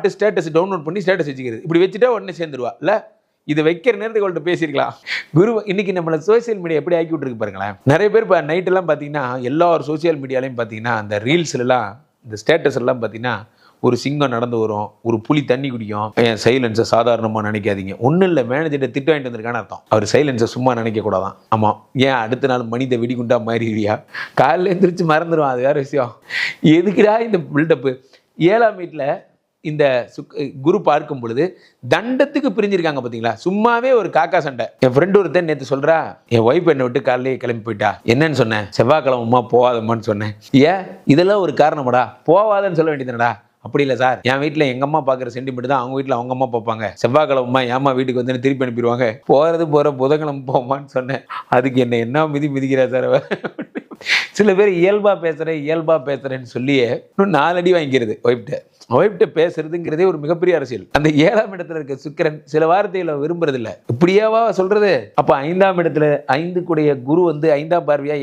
பாட்டு status download பண்ணி status வச்சுக்கிறது. இப்படி வச்சுட்டா உடனே சேர்ந்துருவா இல்லை? இதை வைக்கிற நேரத்துக்கு அவள்கிட்ட பேசியிருக்கலாம். குரு இன்னைக்கு நம்மளை சோசியல் மீடியா எப்படி ஆக்கி விட்டுருக்கு பாருங்களேன். நிறைய பேர் இப்போ நைட்டெல்லாம் பார்த்தீங்கன்னா எல்லா ஒரு சோசியல் மீடியாலையும் பார்த்தீங்கன்னா அந்த ரீல்ஸ்லாம் இந்த ஸ்டேட்டஸ் எல்லாம் பார்த்தீங்கன்னா ஒரு சிங்கம் நடந்து வரும், ஒரு புலி தண்ணி குடிக்கும். என் சைலன்ஸை சாதாரணமாக நினைக்காதீங்க. ஒன்றும் இல்லை, மேனேஜர்கிட்ட திட்டு வாங்கிட்டு வந்திருக்கான்னு அர்த்தம். அவர் சைலன்ஸை சும்மா நினைக்கக்கூடாதான். ஆமாம், ஏன் அடுத்த நாள் மனித வெடிகுண்டா மாறிடுவியா? காலையில் எழுந்திரிச்சு மறந்துடுவான், அது வேறு விஷயம். எதுக்குடா இந்த பில்டப்பு? 7ஆம் வீட்டில் இந்த குரு பார்க்கும் பொழுது தண்டத்துக்கு பிரிஞ்சிருக்காங்க பார்த்தீங்களா? சும்மாவே ஒரு காக்கா சண்டை. என் ஃப்ரெண்டு ஒருத்தன் நேற்று சொல்கிறா, என் ஒய்ஃப் என்னை விட்டு காலையிலே கிளம்பி போயிட்டா. என்னன்னு சொன்னேன்? செவ்வாய்க்கிழமம்மா போகாதம்மான்னு சொன்னேன். ஏன் இதெல்லாம் ஒரு காரணமாடா? போவாதன்னு சொல்ல வேண்டியதுனடா. அப்படி இல்லை சார், என் வீட்டில் எங்கள் அம்மா பார்க்குற சென்டிமெண்ட் தான் அவங்க வீட்டில் அவங்க அம்மா பார்ப்பாங்க. செவ்வாய்க்கிழமை ஏம்மா வீட்டுக்கு வந்து திருப்பி அனுப்பிடுவாங்க, போகிற புதன்கிழமை போமான்னு சொன்னேன். அதுக்கு என்ன மிதிக்கிறா சார்? சில பேர் இயல்பா பேசுறேன்னு சொல்லியே இன்னும் 4 அடி வாங்கிக்கிறது ஒய்ஃப்ட்ட பேசுறதுங்கிறதே ஒரு மிகப்பெரிய அரசியல். அந்த 7ஆம் இடத்துல இருக்க சுக்கிரன் சில வார்த்தைகளை விரும்புறது இல்லை. இப்படியாவா சொல்றது? அப்ப 5ஆம் இடத்துல 5 கூடிய குரு வந்து 5ஆம் பார்வையா